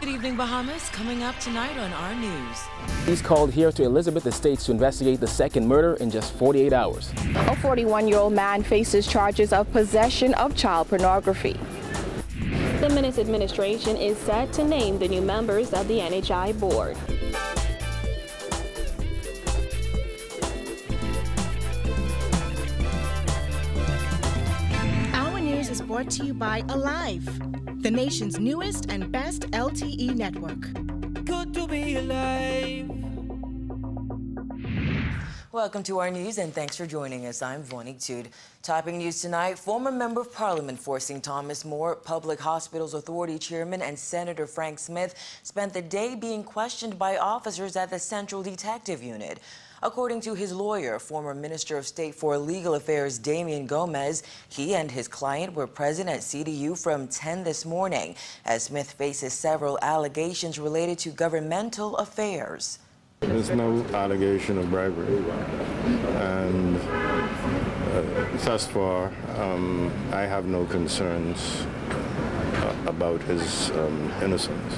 Good evening, Bahamas. Coming up tonight on our news. He's called here to Elizabeth Estates to investigate the second murder in just 48 hours. A 41-year-old man faces charges of possession of child pornography. The Menace administration is set to name the new members of the NHI board. Our news is brought to you by Alive, the nation's newest and best LTE network. Good to be alive. Welcome to our news and thanks for joining us. I'm Vonique Tude. Topping news tonight, former Member of Parliament for St. Thomas More, Public Hospitals Authority Chairman and Senator Frank Smith spent the day being questioned by officers at the Central Detective Unit. According to his lawyer, former Minister of State for Legal Affairs Damian Gomez, he and his client were present at CDU from 10 this morning, as Smith faces several allegations related to governmental affairs. There's no allegation of bribery, and thus far, I have no concerns about his innocence.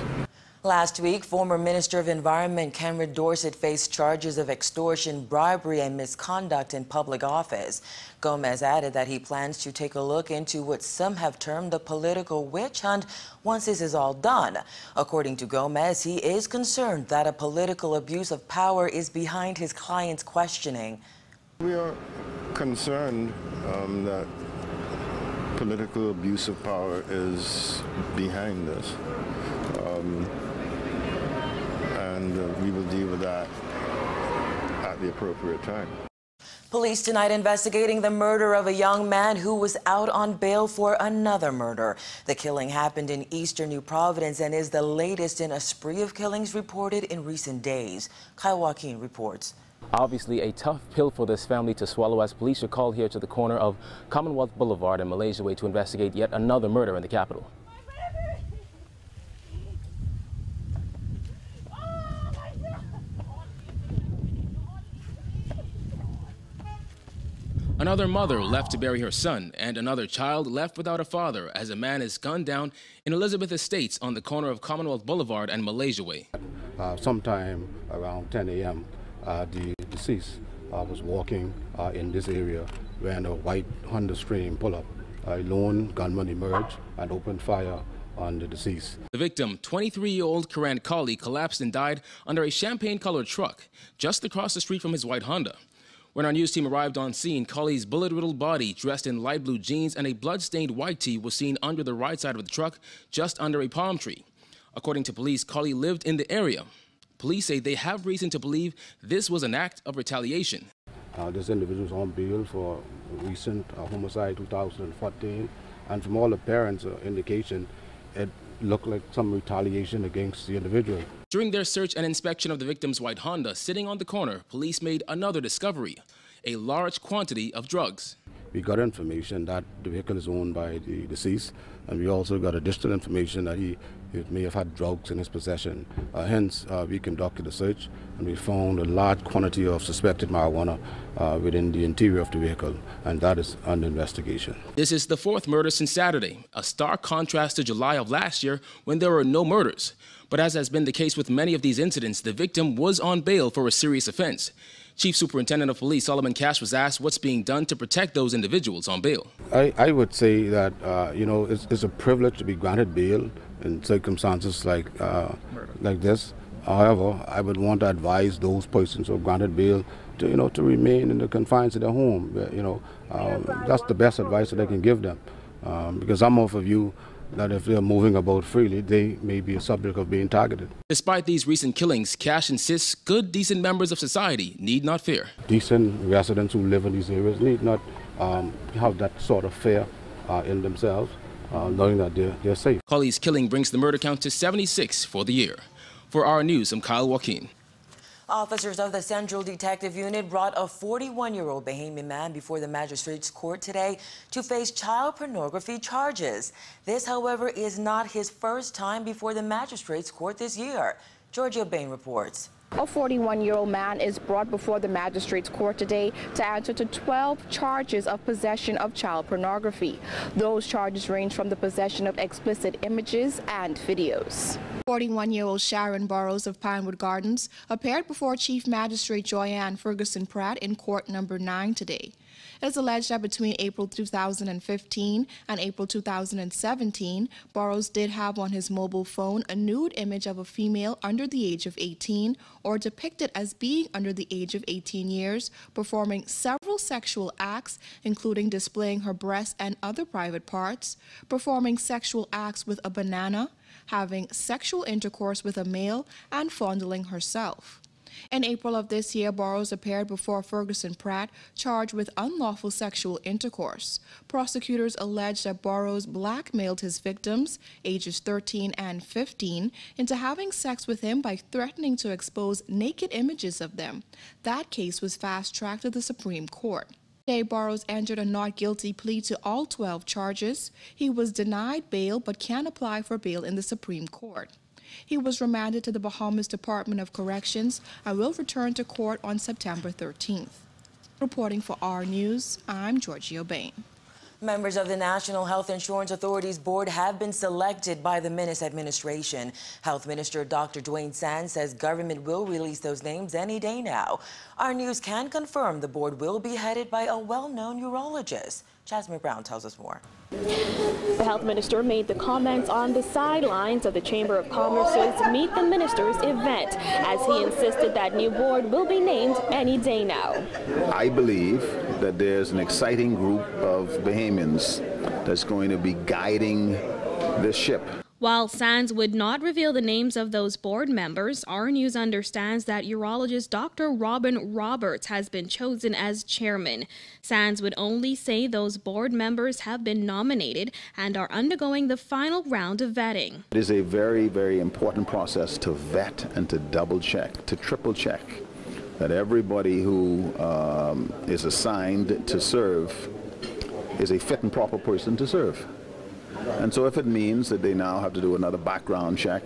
Last week, former Minister of Environment Kenred Dorsett faced charges of extortion, bribery, and misconduct in public office. Gomez added that he plans to take a look into what some have termed the political witch hunt once this is all done. According to Gomez, he is concerned that a political abuse of power is behind his client's questioning. We are concerned that political abuse of power is behind this. And we will deal with that at the appropriate time. Police tonight investigating the murder of a young man who was out on bail for another murder. The killing happened in eastern New Providence and is the latest in a spree of killings reported in recent days. Kyle Joaquin reports. Obviously a tough pill for this family to swallow as police are called here to the corner of Commonwealth Boulevard and Malaysia Way to investigate yet another murder in the capital. Another mother left to bury her son and another child left without a father as a man is gunned down in Elizabeth Estates on the corner of Commonwealth Boulevard and Malaysia Way. Sometime around 10 a.m., the deceased was walking in this area when a white Honda Stream pulled up. A lone gunman emerged and opened fire on the deceased. The victim, 23-year-old Karan Kali, collapsed and died under a champagne-colored truck just across the street from his white Honda. When our news team arrived on scene, Kali's bullet-riddled body, dressed in light blue jeans and a blood-stained white tee, was seen under the right side of the truck, just under a palm tree. According to police, Kali lived in the area. Police say they have reason to believe this was an act of retaliation. This individual is on bail for recent homicide 2014, and from all the parents' indication, it looked like some retaliation against the individual. During their search and inspection of the victim's white Honda sitting on the corner, police made another discovery, a large quantity of drugs. We got information that the vehicle is owned by the deceased, and we also got additional information that he may have had drugs in his possession. Hence, we conducted a search, and we found a large quantity of suspected marijuana within the interior of the vehicle, and that is under investigation. This is the fourth murder since Saturday, a stark contrast to July of last year when there were no murders. But as has been the case with many of these incidents, the victim was on bail for a serious offense. Chief Superintendent of Police Solomon Cash was asked what's being done to protect those individuals on bail. I would say that, it's a privilege to be granted bail in circumstances like this. However, I would want to advise those persons who are granted bail to remain in the confines of their home. That's the best advice that I can give them, because I'm of a view that if they're moving about freely, they may be a subject of being targeted. Despite these recent killings, Cash insists good, decent members of society need not fear. Decent residents who live in these areas need not have that sort of fear in themselves, knowing that they're safe. Kali's killing brings the murder count to 76 for the year. For our news, I'm Kyle Joaquin. Officers of the Central Detective Unit brought a 41-year-old Bahamian man before the magistrate's court today to face child pornography charges. This, however, is not his first time before the magistrate's court this year. Georgia Bain reports. A 41-year-old man is brought before the magistrate's court today to answer to 12 charges of possession of child pornography. Those charges range from the possession of explicit images and videos. 41-year-old Sharon Burrows of Pinewood Gardens appeared before Chief Magistrate Joyanne Ferguson Pratt in Court Number 9 today. It is alleged that between April 2015 and April 2017, Burrows did have on his mobile phone a nude image of a female under the age of 18 or depicted as being under the age of 18 years, performing several sexual acts, including displaying her breasts and other private parts, performing sexual acts with a banana, having sexual intercourse with a male, and fondling herself. In April of this year, Burrows appeared before Ferguson Pratt, charged with unlawful sexual intercourse. Prosecutors alleged that Burrows blackmailed his victims, ages 13 and 15, into having sex with him by threatening to expose naked images of them. That case was fast-tracked to the Supreme Court. Today, Burrows entered a not guilty plea to all 12 charges. He was denied bail but can apply for bail in the Supreme Court. He was remanded to the Bahamas Department of Corrections and will return to court on September 13th. Reporting for R News, I'm Giorgio Bain. Members of the National Health Insurance Authority's board have been selected by the Minnis administration. Health Minister Dr. Dwayne Sands says government will release those names any day now. Our News can confirm the board will be headed by a well-known urologist. Jasmine Brown tells us more. The health minister made the comments on the sidelines of the Chamber of Commerce's Meet the Ministers event, as he insisted that new board will be named any day now. I believe that there's an exciting group of Bahamians that's going to be guiding this ship. While Sands would not reveal the names of those board members, our News understands that urologist Dr. Robin Roberts has been chosen as chairman. Sands would only say those board members have been nominated and are undergoing the final round of vetting. It is a very, very important process to vet and to double check, to triple check that everybody who is assigned to serve is a fit and proper person to serve. And so if it means that they now have to do another background check,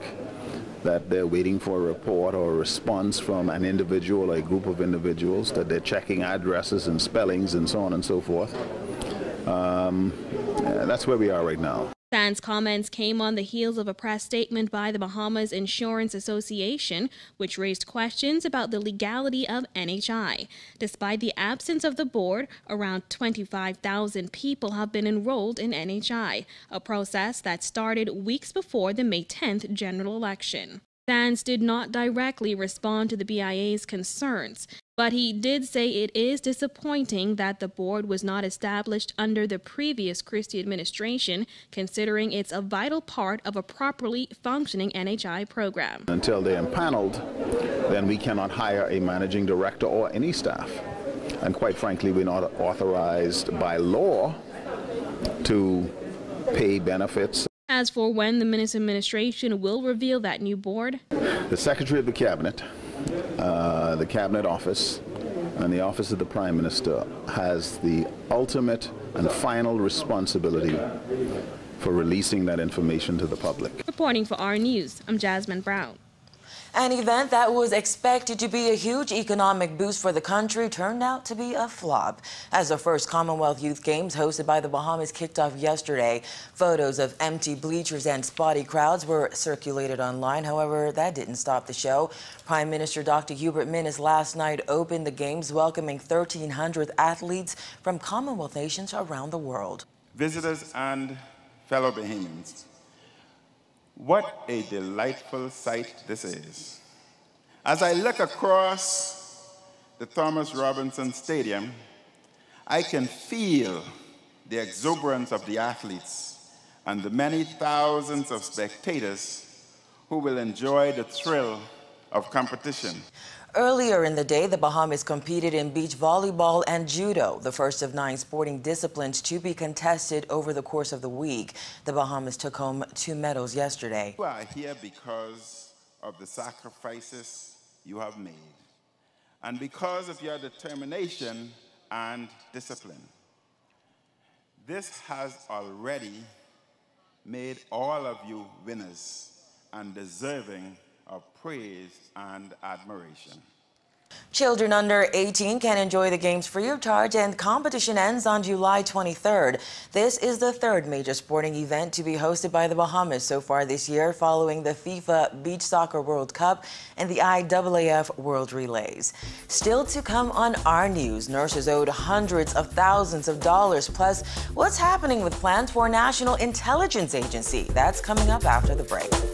that they're waiting for a report or a response from an individual or a group of individuals, that they're checking addresses and spellings and so on and so forth, that's where we are right now. Sands' comments came on the heels of a press statement by the Bahamas Insurance Association, which raised questions about the legality of NHI. Despite the absence of the board, around 25,000 people have been enrolled in NHI, a process that started weeks before the May 10th general election. Sands did not directly respond to the BIA's concerns, but he did say it is disappointing that the board was not established under the previous Christie administration, considering it's a vital part of a properly functioning NHI program. Until they're impaneled, then we cannot hire a managing director or any staff. And quite frankly, we're not authorized by law to pay benefits. As for when the Minnis administration will reveal that new board, the Secretary of the Cabinet, the Cabinet Office, and the Office of the Prime Minister has the ultimate and final responsibility for releasing that information to the public. Reporting for R News, I'm Jasmine Brown. An event that was expected to be a huge economic boost for the country turned out to be a flop. As the first Commonwealth Youth Games hosted by the Bahamas kicked off yesterday, photos of empty bleachers and spotty crowds were circulated online. However, that didn't stop the show. Prime Minister Dr. Hubert Minnis last night opened the games, welcoming 1,300 athletes from Commonwealth nations around the world. Visitors and fellow Bahamians, what a delightful sight this is. As I look across the Thomas Robinson Stadium, I can feel the exuberance of the athletes and the many thousands of spectators who will enjoy the thrill of competition. Earlier in the day, the Bahamas competed in beach volleyball and judo, the first of 9 sporting disciplines to be contested over the course of the week. The Bahamas took home 2 medals yesterday. You are here because of the sacrifices you have made and because of your determination and discipline. This has already made all of you winners and deserving of praise and admiration. Children under 18 can enjoy the games free of charge, and competition ends on July 23rd. This is the third major sporting event to be hosted by the Bahamas so far this year, following the FIFA Beach Soccer World Cup and the IAAF World Relays. Still to come on our news, nurses owed hundreds of thousands of dollars, plus what's happening with plans for a national intelligence agency. That's coming up after the break.